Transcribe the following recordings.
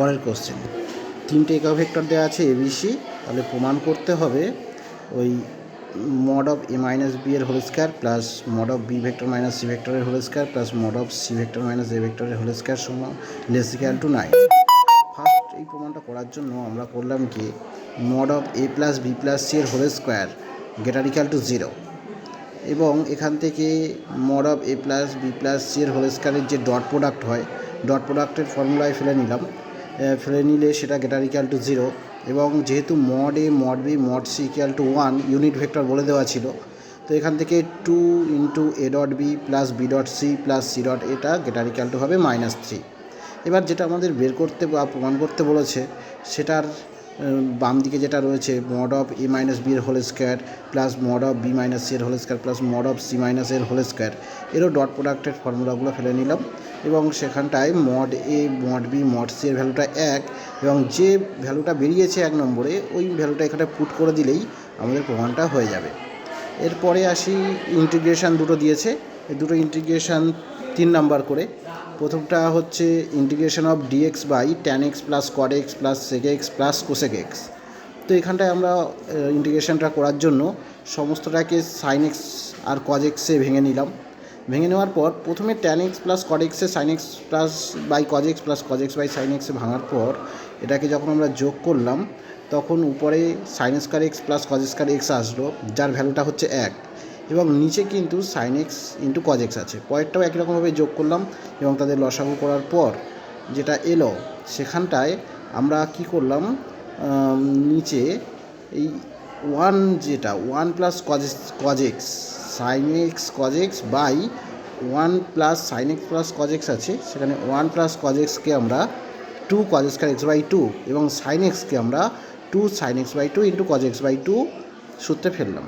পরের কোশ্চেন, তিনটে একক ভেক্টর দেওয়া আছে এবিসি, তাহলে প্রমাণ করতে হবে ওই mod of A minus B এর whole square plus mod of B vector minus C ভেক্টরের whole square plus mod of C vector minus A ভেক্টরের হোল স্কোয়ার সমান লেস ইকুয়াল টু 9। ফার্স্ট এই প্রমাণটা করার জন্য আমরা করলাম কি, mod of A plus B plus C এর whole square greater equal to 0, এবং এখান থেকে mod of A plus B plus C এর হোল স্কোয়ারের যে ডট প্রোডাক্ট হয়, ডট প্রোডাক্টের ফর্মুলায় ফেলে নিলাম, ফেলে নিলে সেটা গ্রেটার ইকুয়াল টু 0, এবং যেহেতু mod A mod B mod c equal to 1 unit vector বলে দেওয়া ছিল, তো এখান থেকে 2 into a dot b plus b dot c plus c dot এটা গ্রেটার ইকুয়াল টু হবে -3। এবার যেটা আমাদের বের করতে বা প্রমাণ করতে বলেছে, সেটার বাম দিকে যেটা রয়েছে mod of A minus B এর whole square plus mod of B minus C এর whole square plus mod of C minus এর হোল স্কোয়ার, এরও ডট প্রোডাক্টের ফর্মুলাগুলো ফেলে নিলাম, এবং সেখানটায় মড এ মড বি মড সি এর ভ্যালুটা 1, এবং যে ভ্যালুটা বেরিয়েছে 1 নম্বরে ওই ভ্যালুটা এখানে পুট করে দিলেই আমাদের প্রমাণটা হয়ে যাবে। এরপরে আসি, ইন্টিগ্রেশান দুটো দিয়েছে, এই দুটো ইন্টিগ্রেশান 3 নাম্বার করে। প্রথমটা হচ্ছে integration of dx by tan x plus cot x plus sec x plus cosec x. তো এখানটায় আমরা ইন্টিগ্রেশনটা করার জন্য সমস্তটাকে সাইন এক্স আর কজ এক্সে ভেঙে নিলাম। ভেঙে নেওয়ার পর প্রথমে ট্যান এক্স প্লাস কড এক্সে sine x plus by cos x plus cos x by sine এক্সে ভাঙার পর এটাকে যখন আমরা যোগ করলাম, তখন উপরে sine square x plus cos square x আসলো, যার ভ্যালুটা হচ্ছে 1, এবং নিচে কিন্তু sine x into cos x আছে। পরেরটাও একই রকমভাবে যোগ করলাম, এবং তাদের লসাগু করার পর যেটা এলো সেখানটায় আমরা কি করলাম, নিচে এই 1 যেটা 1 plus cos x sine x cos x by 1 plus sine x plus cos x আছে, সেখানে 1 প্লাস কজ এক্সকে আমরা 2 কজ স্কয়ার এক্স বাই 2, এবং সাইন এক্সকে আমরা 2 sine x by 2 into cos x by 2 সূত্রে ফেললাম।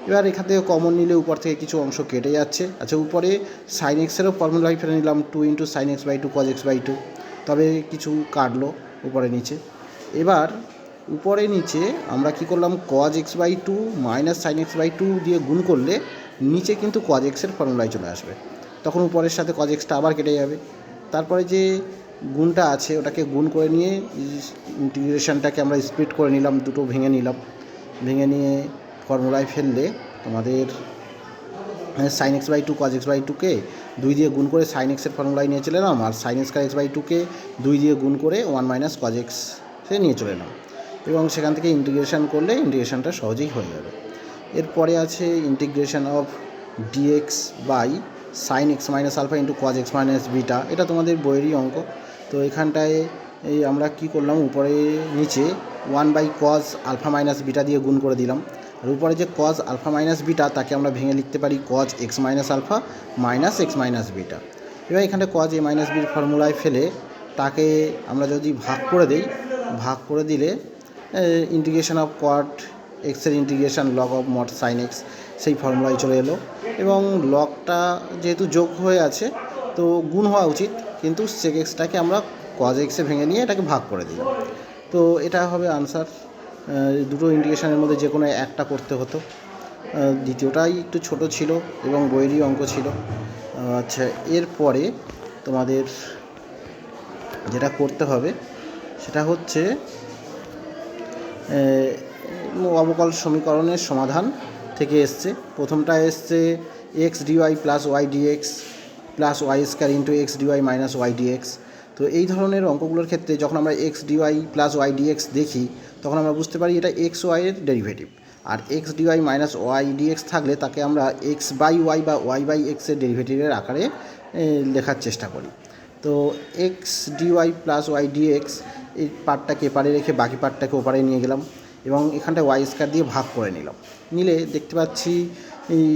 এবার এখান থেকে কমন নিলে উপর থেকে কিছু অংশ কেটে যাচ্ছে। আচ্ছা, উপরে সাইন এক্সেরও ফর্মুলায় ফেলে নিলাম 2 into sine x by 2 cos x by 2, তবে কিছু কাটলো উপরে নিচে। এবার উপরে নিচে আমরা কি করলাম, cos x by 2 minus sine x by 2 দিয়ে গুণ করলে নিচে কিন্তু কজ এক্সের ফর্মুলায় চলে আসবে, তখন উপরের সাথে কজ এক্সটা আবার কেটে যাবে। তারপরে যে গুণটা আছে ওটাকে গুণ করে নিয়ে ইন্টিগ্রেশনটাকে আমরা স্প্লিট করে নিলাম, দুটো ভেঙে নিলাম। ভেঙে নিয়ে ফর্মুলায় ফেললে তোমাদের sine x by 2 cos x by 2কে 2 দিয়ে গুণ করে সাইন এক্সের ফর্মুলায় নিয়ে চলে এলাম, আর সাইন স্কয়ার এক্স বাই 2কে 2 দিয়ে গুণ করে 1 মাইনাস কজ এক্স সে নিয়ে চলে এলাম, এবং সেখান থেকে ইন্টিগ্রেশন করলে ইন্টিগ্রেশনটা সহজেই হয়ে যাবে। এরপরে আছে integration of dx by sine x minus alpha into cos x minus beta, এটা তোমাদের বইয়েরই অঙ্ক। তো এখানটায় এই আমরা কি করলাম, উপরে নিচে 1 by cos alpha minus beta দিয়ে গুণ করে দিলাম, আর উপরে যে কজ আলফা মাইনাস বিটা তাকে আমরা ভেঙে লিখতে পারি cos x minus alpha minus x minus beta. এবার এখানে কজ এ মাইনাস বির ফর্মুলায় ফেলে তাকে আমরা যদি ভাগ করে দিই, ভাগ করে দিলে ইন্টিগ্রেশন অফ কট এক্সের integration log of mod sine x সেই ফর্মুলায় চলে এলো, এবং লগটা যেহেতু যোগ হয়ে আছে তো গুণ হওয়া উচিত, কিন্তু সেক এক্সটাকে আমরা কজ এক্সে ভেঙে নিয়ে এটাকে ভাগ করে দিলাম। তো এটা হবে আনসার। দুটো ইন্টিগ্রেশনের মধ্যে যে কোনো একটা করতে হতো, দ্বিতীয়টাই একটু ছোট ছিল এবং বইয়েরই অঙ্ক ছিল। আচ্ছা, এরপরে তোমাদের যেটা করতে হবে সেটা হচ্ছে অবকল সমীকরণের সমাধান থেকে এসছে। প্রথমটা এসছে x d y plus y d x plus y square into x d y minus y d x. তো এই ধরনের অঙ্কগুলোর ক্ষেত্রে যখন আমরা x d y plus y d x দেখি, তখন আমরা বুঝতে পারি এটা এক্স ওয়াইয়ের ডেরিভেটিভ, আর x d y minus y d x থাকলে তাকে আমরা এক্স বাই ওয়াই বা ওয়াই বাই এক্সের ডেরিভেটিভের আকারে লেখার চেষ্টা করি। তো x d y plus y d x এই পার্টটাকে এপারে রেখে বাকি পার্টটাকে ওপারে নিয়ে গেলাম, এবং এখানটায় ওয়াই স্কয়ার দিয়ে ভাগ করে নিলাম। নিলে দেখতে পাচ্ছি এই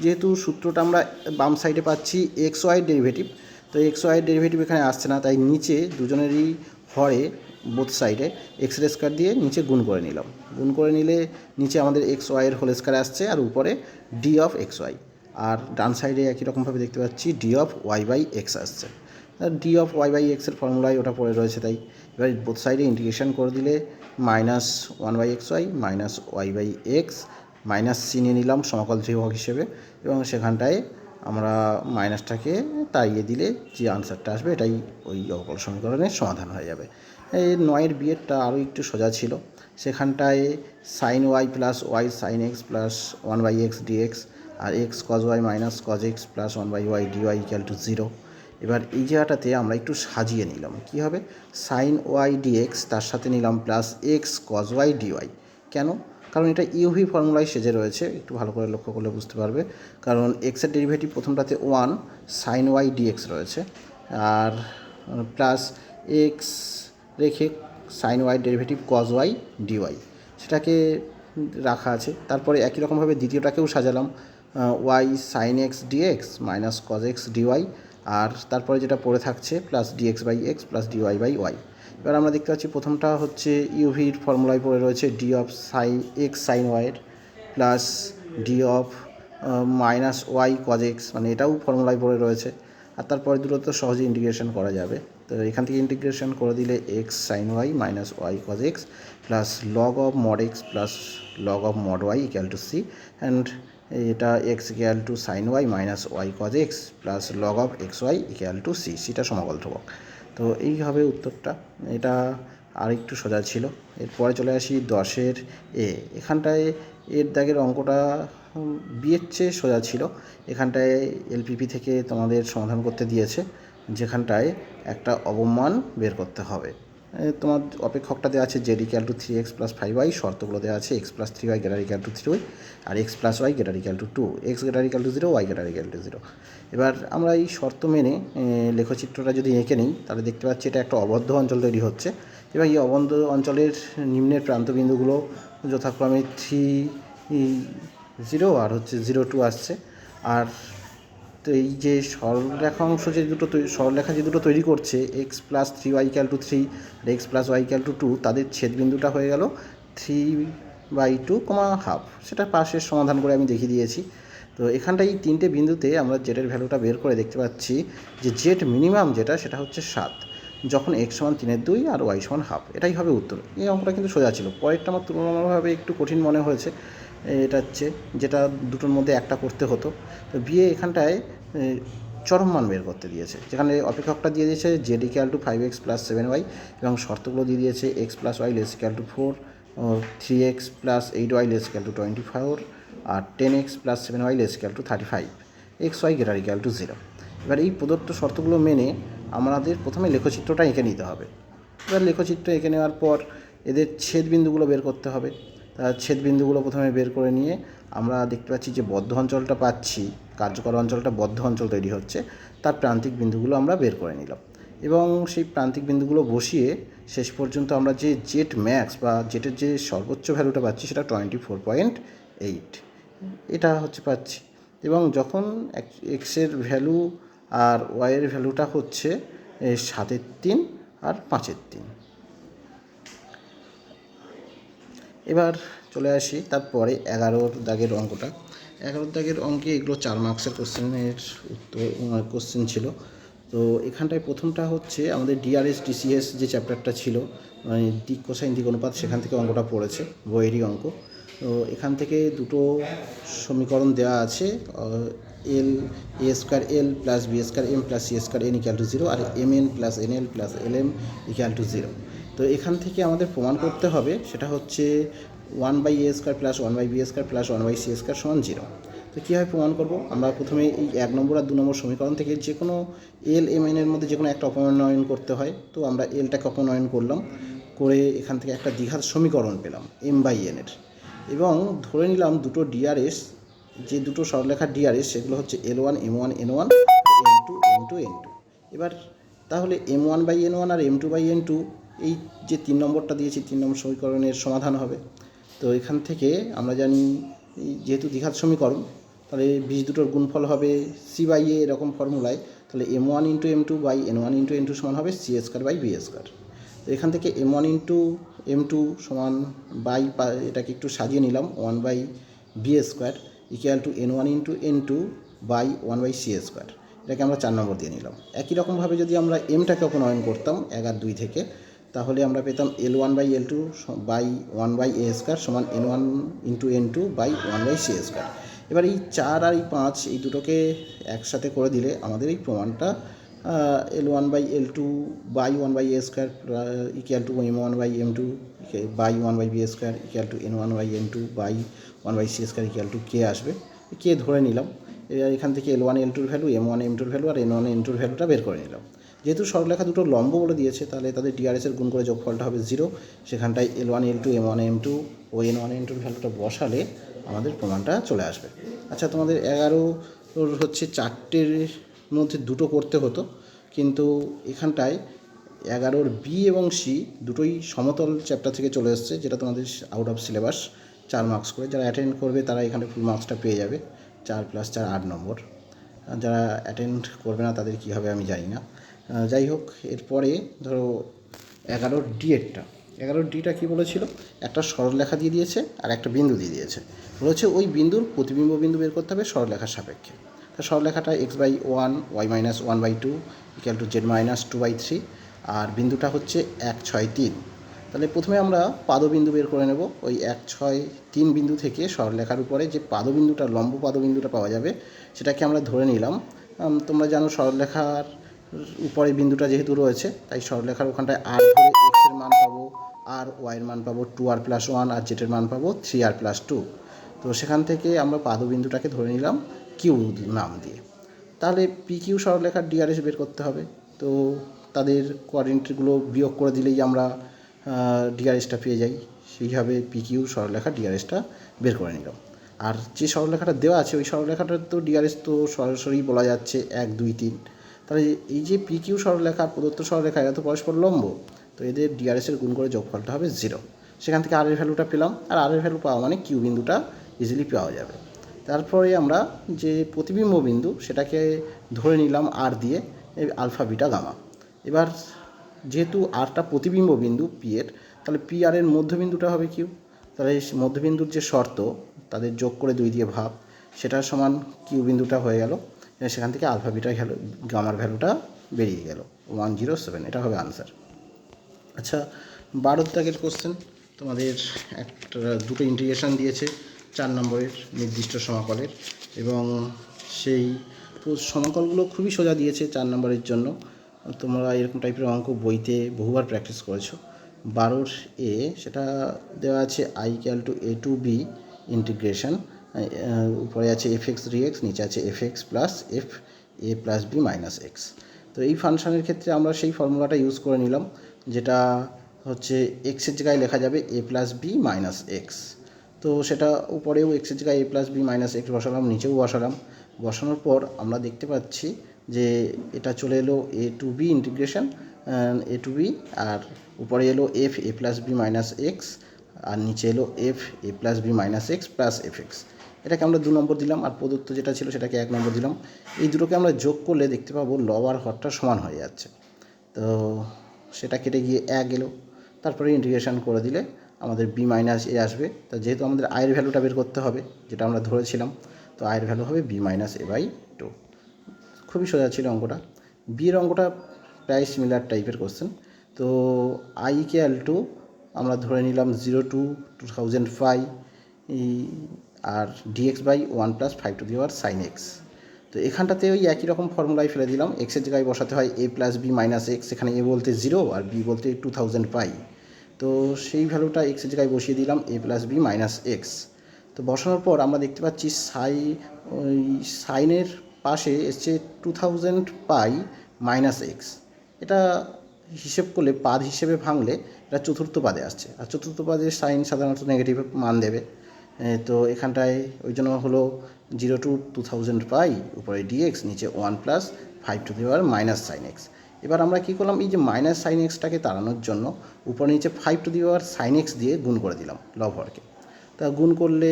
যেহেতু সূত্রটা আমরা বাম সাইডে পাচ্ছি এক্স ওয়াইয়ের ডেরিভেটিভ, তো এক্স ওয়াইয়ের ডেরিভেটিভ এখানে আসছে না, তাই নিচে দুজনেরই হরে বোথ সাইডে এক্স স্কয়ার দিয়ে নিচে গুণ করে নিলাম। গুণ করে নিলে নিচে আমাদের এক্স ওয়াইয়ের হোল স্কয়ার আসছে, আর উপরে ডি অফ এক্স ওয়াই, আর ডান সাইডে একই রকমভাবে দেখতে পাচ্ছি d of y by x আসছে। ডি অফ ওয়াই বাই এক্সের ফর্মুলায় ওটা পড়ে রয়েছে, তাই এবার বোথ সাইডে ইন্টিগ্রেশন করে দিলে -1 by x y minus y by x minus c নিয়ে নিলাম সমকল ত্রিভুজ হিসেবে, এবং সেখানটায় আমরা মাইনাসটাকে তাড়িয়ে দিলে যে আনসারটা আসবে এটাই ওই অবকল সমীকরণের সমাধান হয়ে যাবে। এই 9-এর বিয়েরটা আরও একটু সোজা ছিল, সেখানটায় sine y plus y sine x plus 1/x dx আর x cos y minus cos x plus 1/y dy equal to 0। এবার এই জায়গাটাতে আমরা একটু সাজিয়ে নিলাম, কী হবে, সাইন ওয়াই ডিএক্স তার সাথে নিলাম plus x cos y dy. কেন? কারণ এটা ইউভি ফর্মুলায় সেজে রয়েছে, একটু ভালো করে লক্ষ্য করলে বুঝতে পারবে। কারণ এক্সের ডেরিভেটিভ প্রথমটাতে 1 সাইন ওয়াই ডিএক্স রয়েছে, আর প্লাস এক্স রেখে sine y derivative cos y d y সেটাকে রাখা আছে। তারপরে একই রকমভাবে দ্বিতীয়টাকেও সাজালাম, y sine x d x minus cos x d y, আর তারপরে যেটা পড়ে থাকছে plus d x by x plus d y by y. এবার আমরা দেখতে পাচ্ছি প্রথমটা হচ্ছে ইউভির ফর্মুলায় পড়ে রয়েছে d of sine x sine ওয়াইয়ের plus d of minus y cos x, মানে এটাও ফর্মুলায় পড়ে রয়েছে। আর তারপরে দুটো তো সহজে ইন্টিগ্রেশন করা যাবে, তো এখান থেকে ইন্টিগ্রেশন করে দিলে x sine y minus y cos x plus log of mod x plus log of mod y equal to C, and এটা x equal to sine y minus y cos x plus log of x y equal to C, সিটা সমাকল ধ্রুবক। তো এই হবে উত্তরটা, এটা আর একটু সোজা ছিল। এরপরে চলে আসি 10-এর এ। এখানটায় এর দাগের অঙ্কটা বিয়ের চেয়ে সোজা ছিল। এখানটায় এলপিপি থেকে তোমাদের সমাধান করতে দিয়েছে, যেখানটায় একটা অবমান বের করতে হবে। তোমার অপেক্ষকটা দেওয়া আছে Z equal to 3x plus 5y, শর্তগুলো দেওয়া আছে x plus 3y greater equal to 3y আর x plus y greater equal to 2, x greater equal to 0, y greater equal to 0। এবার আমরা এই শর্ত মেনে লেখচিত্রটা যদি এঁকে নিই তাহলে দেখতে পাচ্ছি এটা একটা অবদ্ধ অঞ্চল তৈরি হচ্ছে। এবার এই অবদ্ধ অঞ্চলের নিম্নের প্রান্তবিন্দুগুলো যথাক্রমে 3, 0 আর হচ্ছে 0, 2 আসছে। আর তো এই যে সরলরেখা অংশ যে দুটো সরলরেখা যে দুটো তৈরি করছে x plus 3y equal to 3 আর x plus y equal to 2, তাদের ছেদবিন্দুটা হয়ে গেল 3/2, হাফ। সেটা পাশের সমাধান করে আমি দেখিয়ে দিয়েছি। তো এখানটায় এই তিনটে বিন্দুতে আমরা জেডের ভ্যালুটা বের করে দেখতে পাচ্ছি যে জেড মিনিমাম যেটা সেটা হচ্ছে 7, যখন এক্স সমান 3/2 আর ওয়াই সমান হাফ। এটাই হবে উত্তর। এই অঙ্কটা কিন্তু সোজা ছিল, পরেরটা আমার তুলনামূলকভাবে একটু কঠিন মনে হয়েছে। এটা হচ্ছে যেটা দুটোর মধ্যে একটা করতে হতো। তো বিয়ে এখানটায় চরম মান বের করতে দিয়েছে, যেখানে অপেক্ষকটা দিয়ে দিয়েছে Z equal to 5x plus 7y এবং শর্তগুলো দিয়ে দিয়েছে x plus y less equal to 4, 3x plus 8y less equal to 24 আর 10x plus 7y less equal to 35, x y greater equal to 0। এবার এই প্রদত্ত শর্তগুলো মেনে আমাদের প্রথমে লেখচিত্রটা এঁকে নিতে হবে। এবার লেখচিত্র এঁকে নেওয়ার পর এদের ছেদবিন্দুগুলো বের করতে হবে। তার ছেদবিন্দুগুলো প্রথমে বের করে নিয়ে আমরা দেখতে পাচ্ছি যে বদ্ধ অঞ্চলটা পাচ্ছি, কার্যকর অঞ্চলটা বদ্ধ অঞ্চল তৈরি হচ্ছে, তার প্রান্তিক বিন্দুগুলো আমরা বের করে নিলাম এবং সেই প্রান্তিক বিন্দুগুলো বসিয়ে শেষ পর্যন্ত আমরা যে জেড ম্যাক্স বা জেটের যে সর্বোচ্চ ভ্যালুটা পাচ্ছি সেটা 24.8 এটা হচ্ছে পাচ্ছি। এবং যখন এক্সের ভ্যালু আর ওয়াইয়ের ভ্যালুটা হচ্ছে 7/3 আর 5/3। এবার চলে আসি তারপরে 11 দাগের অঙ্কটা। 11 দাগের অঙ্কে এগুলো 4 মার্কসের কোশ্চেনের উত্তর কোশ্চেন ছিল। তো এখানটায় প্রথমটা হচ্ছে আমাদের ডিআরএস ডিসিএস যে চ্যাপ্টারটা ছিল, মানে দিক কোসাইন দিক অনুপাত, সেখান থেকে অঙ্কটা পড়েছে, বইয়েরই অঙ্ক। তো এখান থেকে দুটো সমীকরণ দেওয়া আছে, L A square L plus B square M plus C square N equal to 0 আর M N plus N L plus L M equal to 0। তো এখান থেকে আমাদের প্রমাণ করতে হবে সেটা হচ্ছে 1/a square plus 1/b square plus 1/c square সমান 0। তো কীভাবে প্রমাণ করব? আমরা প্রথমে এই 1 নম্বর আর 2 নম্বর সমীকরণ থেকে যে কোনো এল এম এন এর মধ্যে যে কোনো একটা অপনয়ন করতে হয়। তো আমরা এলটাকে অপনয়ন করলাম, করে এখান থেকে একটা দ্বিঘাত সমীকরণ পেলাম m/n এর, এবং ধরে নিলাম দুটো ডিআরএস, যে দুটো সরলরেখার ডিআরএস সেগুলো হচ্ছে L1 M1 N1 M2 N2 N2। এবার তাহলে M1/N1 আর M2/N2 এই যে 3 নম্বরটা দিয়েছি 3 নম্বর সমীকরণের সমাধান হবে। তো এখান থেকে আমরা জানি যেহেতু দ্বিঘাত সমীকরণ, তাহলে বীজ দুটোর গুণফল হবে C/A এরকম ফর্মুলায়, তাহলে M1 × M2 by N1 × N2 সমান হবে C square by B square. তো এখান থেকে M1 × M2 সমান বাই, এটাকে একটু সাজিয়ে নিলাম 1/B square equal to N1 × N2 by 1/C square. এটাকে আমরা 4 নম্বর দিয়ে নিলাম। একই রকমভাবে যদি আমরা এমটাকে অপনয়ন করতাম 1/2 থেকে, তাহলে আমরা পেতাম L1/L2 বাই 1/A স্কোয়ার সমান N1 × N2 by 1/C square. এবার এই 4 আর এই 5 এই দুটোকে একসাথে করে দিলে আমাদের এই প্রমাণটা L1/L2 by 1/a² equal to M1/M2 by 1/b² equal to N1/N2 by 1/c² equal to k আসবে। k ধরে নিলাম। এবার এখান থেকে L1 L2-র ভ্যালু, M1 M2-র ভ্যালু আর N1 N2-র ভ্যালুটা বের করে নিলাম। যেহেতু সরলরেখা দুটো লম্ব বলে দিয়েছে, তাহলে তাদের ডিআরএসের গুণ করে যোগফলটা হবে 0। সেখানটায় L1 L2 M1 M2 ও N1 N2-র ভ্যালুটা বসালে আমাদের প্রমাণটা চলে আসবে। আচ্ছা, তোমাদের 11 হচ্ছে 4টের মধ্যে দুটো করতে হতো, কিন্তু এখানটায় 11 বি এবং সি দুটোই সমতল চ্যাপ্টার থেকে চলে এসছে, যেটা তোমাদের আউট অফ সিলেবাস 4 মার্কস করে। যারা অ্যাটেন্ড করবে তারা এখানে ফুল মার্কসটা পেয়ে যাবে, 4 + 4 8 নম্বর। যারা অ্যাটেন্ড করবে না তাদের কী হবে আমি জানি না। যাই হোক, এরপরে ধরো 11D-টা কী বলেছিল, একটা সরলরেখা দিয়ে দিয়েছে আর একটা বিন্দু দিয়ে দিয়েছে। বলেছে ওই বিন্দুর প্রতিবিম্ব বিন্দু বের করতে হবে সরলরেখার সাপেক্ষে। তা সরলরেখাটা x/1 y-1/2 equal to z-2/3 আর বিন্দুটা হচ্ছে 1 6 3। তাহলে প্রথমে আমরা পাদবিন্দু বের করে নেব। ওই 1 6 3 বিন্দু থেকে সরলরেখার উপরে যে পাদবিন্দুটা, লম্ব পাদবিন্দুটা পাওয়া যাবে, সেটাকে আমরা ধরে নিলাম। তোমরা জানো সরলরেখার উপরে বিন্দুটা যেহেতু রয়েছে, তাই সরলরেখার ওখানটায় আর ধরে x-এর মান পাবো, আর y-এর মান পাবো 2r+1 আর z-এর মান পাবো 3r+2। তো সেখান থেকে আমরা পাদবিন্দুটাকে ধরে নিলাম কিউ নাম দিয়ে। তাহলে PQ সরলরেখার ডিআরএস বের করতে হবে। তো তাদের কোঅর্ডিনেটগুলো বিয়োগ করে দিলেই আমরা ডিআরএসটা পেয়ে যাই। সেইভাবে PQ সরলরেখার ডিআরএসটা বের করে নিলাম। আর যে সরলরেখাটা দেওয়া আছে ওই সরলরেখাটার তো ডিআরএস তো সরাসরি বলা যাচ্ছে 1 2 3। তাহলে এই যে PQ সরলরেখা প্রদত্ত সরলরেখা, এরা তো পরস্পর লম্ব, তো এদের ডিআরএসের গুণ করে যোগফলটা হবে 0। সেখান থেকে আর এর ভ্যালুটা পেলাম, আর আর এর ভ্যালু পাওয়া মানে কিউ বিন্দুটা ইজিলি পাওয়া যাবে। তারপরে আমরা যে প্রতিবিম্ব বিন্দু সেটাকে ধরে নিলাম আর দিয়ে, আলফা বিটা গামা। এবার যেহেতু আরটা প্রতিবিম্ব বিন্দু পি এর, তাহলে পি আর এর মধ্যবিন্দুটা হবে কিউ। তাহলে মধ্যবিন্দুর যে শর্ত, তাদের যোগ করে 2 দিয়ে ভাগ, সেটার সমান কিউ বিন্দুটা হয়ে গেল। সেখান থেকে আলফা বিটা গামার ভ্যালুটা বেরিয়ে গেল 107। এটা হবে আনসার। আচ্ছা, 12 দাগের কোশ্চেন। তোমাদের দুটো ইন্টিগ্রেশন দিয়েছে 4 নম্বরের নির্দিষ্ট সমাকলের, এবং সেই সমাকলগুলো খুবই সোজা দিয়েছে 4 নম্বরের জন্য। তোমরা এরকম টাইপের অঙ্ক বইতে বহুবার প্র্যাকটিস করেছো। 12 সেটা দেওয়া আছে I = a to b integration, উপরে আছে fx dx, নিচে আছে fx plus f a plus b minus x. তো এই ফাংশনের ক্ষেত্রে আমরা সেই ফর্মুলাটা ইউজ করে নিলাম, যেটা হচ্ছে এক্সের জায়গায় লেখা যাবে a plus B minus x. তো সেটা উপরেও এক্সের জায়গায় a plus B minus x বসালাম, নিচেও বসালাম। বসানোর পর আমরা দেখতে পাচ্ছি যে এটা চলে এলো a to b integration, a to b, আর উপরে এলো f a plus B minus x, আর নিচে এলো f a plus B minus x plus fx। এটাকে আমরা 2 নম্বর দিলাম, আর প্রদত্ত যেটা ছিল সেটাকে 1 নম্বর দিলাম। এই দুটোকে আমরা যোগ করলে দেখতে পাবো লব আর হরটা সমান হয়ে যাচ্ছে। তো সেটা কেটে গিয়ে 1 এলো। তারপরে ইন্টিগ্রেশন করে দিলে আমাদের b মাইনাস a আসবে। তা যেহেতু আমাদের আয়ের ভ্যালুটা বের করতে হবে, যেটা আমরা ধরেছিলাম, তো আয়ের ভ্যালু হবে b মাইনাস a/2। খুবই সোজা ছিল অঙ্কটা। বি এর অঙ্কটা প্রায় সিমিলার টাইপের কোশ্চেন। তো I = আমরা ধরে নিলাম 0 to 2005 R dx/1 + 5 to the power sin x। তো এখানটাতে ওই একই রকম ফর্মুলায় ফেলে দিলাম। এক্সের জায়গায় বসাতে হয় a plus B minus x, এখানে a বলতে 0 আর b বলতে 2000π। তো সেই ভ্যালুটা এক্সের জায়গায় বসিয়ে দিলাম a plus B minus x. তো বসানোর পর আমরা দেখতে পাচ্ছি ওই সাইনের পাশে এসছে 2000π মাইনাস এক্স। এটা হিসেব করলে পাদ হিসেবে ভাঙলে এটা চতুর্থ পাদে আসছে, আর চতুর্থ পাদের সাইন সাধারণত নেগেটিভ মান দেবে। তো এখানটায় ওই জন্য হলো 0 to 2000π, উপরে dx, নিচে 1 + 5 to the power minus sine x. এবার আমরা কী করলাম, এই যে মাইনাস সাইন এক্সটাকে তাড়ানোর জন্য উপরে নিচে 5 to the power sine x দিয়ে গুণ করে দিলাম লব হরকে। তা গুণ করলে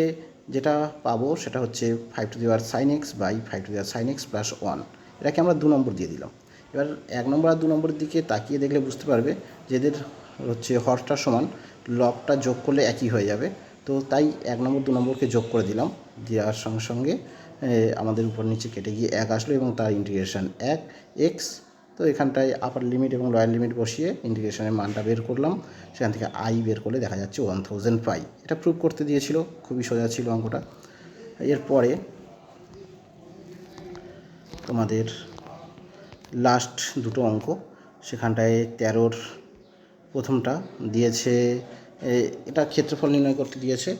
যেটা পাবো সেটা হচ্ছে 5 to the power sin x by 5 to the power sin x plus 1। এটাকে আমরা 2 নম্বর দিয়ে দিলাম। এবার 1 নম্বর আর 2 নম্বরের দিকে তাকিয়ে দেখলে বুঝতে পারবে যে এদের হচ্ছে হরটা সমান, লবটা যোগ করলে একই হয়ে যাবে। তো তাই 1 নম্বর 2 নম্বরকে যোগ করে দিলাম, দেওয়ার সঙ্গে সঙ্গে আমাদের উপর নিচে কেটে গিয়ে 1 আসলো, এবং তার ইন্টিগ্রেশন 1 x। তো এখানটায় আপার লিমিট এবং লোয়ার লিমিট বসিয়ে ইন্টিগ্রেশনের মানটা বের করলাম। সেখান থেকে বের করলে দেখা যাচ্ছে 1000π। এটা প্রুভ করতে দিয়েছিল, খুবই সোজা ছিল অঙ্কটা। এরপরে তোমাদের লাস্ট দুটো অঙ্ক, সেখানটায় 13-র প্রথমটা দিয়েছে, এটা ক্ষেত্রফল নির্ণয় করতে দিয়েছে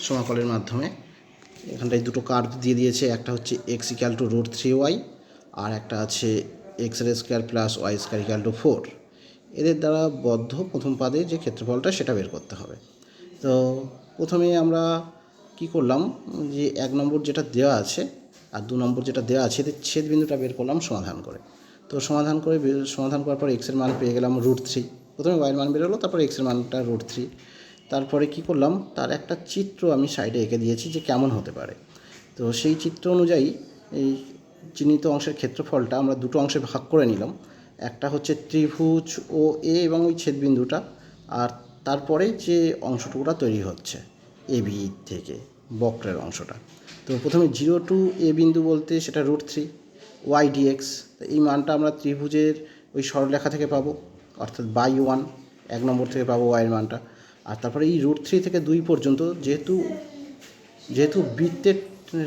সমাকলের মাধ্যমে। এখানটায় দুটো কার্ভ দিয়ে দিয়েছে, একটা হচ্ছে x = √3y আর একটা আছে x² + y² = 4। এদের দ্বারা বদ্ধ প্রথম পাদে যে ক্ষেত্রফলটা সেটা বের করতে হবে। তো প্রথমে আমরা কি করলাম, যে 1 নম্বর যেটা দেওয়া আছে আর 2 নম্বর যেটা দেওয়া আছে এদের ছেদ বিন্দুটা বের করলাম সমাধান করে। তো সমাধান করার পর এক্সের মান পেয়ে গেলাম √3। প্রথমে ওয়াইয়ের মান বেরোলো, তারপর এক্সের মানটা √3। তারপরে কি করলাম, তার একটা চিত্র আমি সাইডে এঁকে দিয়েছি যে কেমন হতে পারে। তো সেই চিত্র অনুযায়ী এই চিহ্নিত অংশের ক্ষেত্রফলটা আমরা দুটো অংশে ভাগ করে নিলাম। একটা হচ্ছে ত্রিভুজ ও এ এবং ওই ছেদবিন্দুটা, আর তারপরে যে অংশটুকুটা তৈরি হচ্ছে এ বি থেকে বক্রের অংশটা। তো প্রথমে 0 to a বিন্দু বলতে সেটা √3 y dx। এই মানটা আমরা ত্রিভুজের ওই সরলরেখা থেকে পাবো, অর্থাৎ /1 1 নম্বর থেকে পাবো ওয়াইয়ের মানটা। আর তারপরে এই √3 থেকে 2 পর্যন্ত যেহেতু বৃত্তের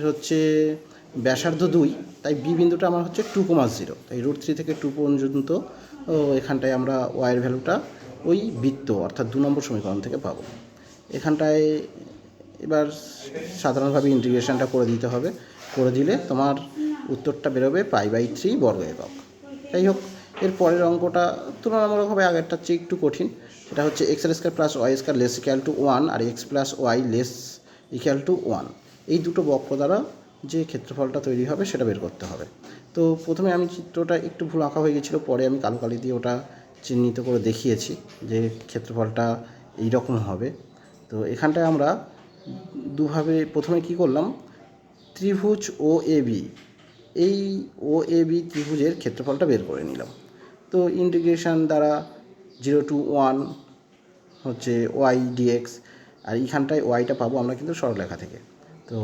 হচ্ছে ব্যাসার্ধ 2, তাই বি বিন্দুটা আমার হচ্ছে 2,0। তাই √3 থেকে 2 পর্যন্ত এখানটায় আমরা ওয়াইয়ের ভ্যালুটা ওই বৃত্ত অর্থাৎ 2 নম্বর সমীকরণ থেকে পাবো। এখানটায় এবার সাধারণভাবে ইন্টিগ্রেশনটা করে দিতে হবে, করে দিলে তোমার উত্তরটা বেরোবে π/3 বর্গ একক। যাই হোক, এর পরের অঙ্কটা তুলনামূলকভাবে আগেরটার চেয়ে একটু কঠিন। সেটা হচ্ছে x² + y² = 1 আর x + y = 1। এই দুটো বক্র দ্বারা যে ক্ষেত্রফলটা তৈরি হবে সেটা বের করতে হবে। তো প্রথমে আমি চিত্রটা একটু ভুল আঁকা হয়ে গেছিলো, পরে আমি কালো কালি দিয়ে ওটা চিহ্নিত করে দেখিয়েছি যে ক্ষেত্রফলটা এইরকম হবে। তো এখানটায় আমরা দুভাবে প্রথমে কি করলাম, ত্রিভুজ ও এ বি, এই ও এ বি ত্রিভুজের ক্ষেত্রফলটা বের করে নিলাম। তো ইন্টিগ্রেশন দ্বারা 0 to 1 হচ্ছে y dx, আর এইখানটায় ওয়াইটা পাবো আমরা কিন্তু সরলরেখা থেকে। তো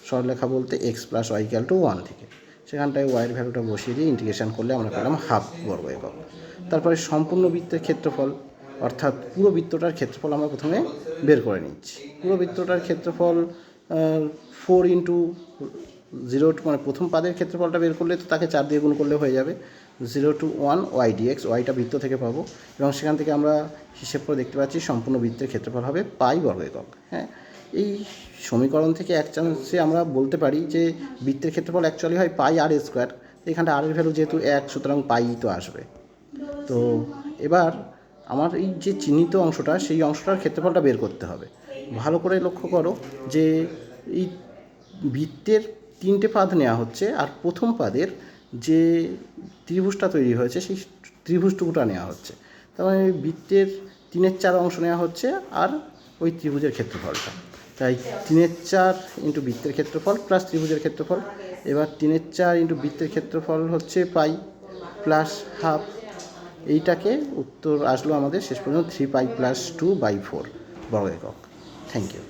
সরলরেখা বলতে x + y = 1 থেকে, সেখানটায় ওয়াইয়ের ভ্যালুটা বসিয়ে দিয়ে ইন্টিগ্রেশন করলে আমরা পেলাম ½ বর্গ একক। তারপরে সম্পূর্ণ বৃত্তের ক্ষেত্রফল, অর্থাৎ পুরো বৃত্তটার ক্ষেত্রফল আমরা প্রথমে বের করে নিচ্ছি। পুরো বৃত্তটার ক্ষেত্রফল 4 × 0 মানে প্রথম পাদের ক্ষেত্রফলটা বের করলে তো তাকে 4 দিয়ে গুণ করলে হয়ে যাবে। 0 to 1 y dx, ওয়াইটা বৃত্ত থেকে পাবো এবং সেখান থেকে আমরা হিসেব করে দেখতে পাচ্ছি সম্পূর্ণ বৃত্তের ক্ষেত্রফল হবে π বর্গ একক। হ্যাঁ, এই সমীকরণ থেকে এক চান্সে আমরা বলতে পারি যে বৃত্তের ক্ষেত্রফল অ্যাকচুয়ালি হয় πr²। এখানটা r এর ভ্যালু যেহেতু 1, সুতরাং পাই তো আসবে। তো এবার আমার এই যে চিহ্নিত অংশটা, সেই অংশটার ক্ষেত্রফলটা বের করতে হবে। ভালো করে লক্ষ্য করো যে এই বৃত্তের 3টে পাদ নেওয়া হচ্ছে, আর প্রথম পাদের যে ত্রিভুজটা তৈরি হয়েছে সেই ত্রিভুজটুকুটা নেওয়া হচ্ছে। তার মানে বৃত্তের 3/4 অংশ নেওয়া হচ্ছে আর ওই ত্রিভুজের ক্ষেত্রফলটা। তাই 3/4 × বৃত্তের ক্ষেত্রফল প্লাস ত্রিভুজের ক্ষেত্রফল। এবার 3/4 × বৃত্তের ক্ষেত্রফল হচ্ছে π প্লাস ½। এইটাকে উত্তর আসলো আমাদের শেষ পর্যন্ত 3π + 2/4 বর্গ একক। Thank you.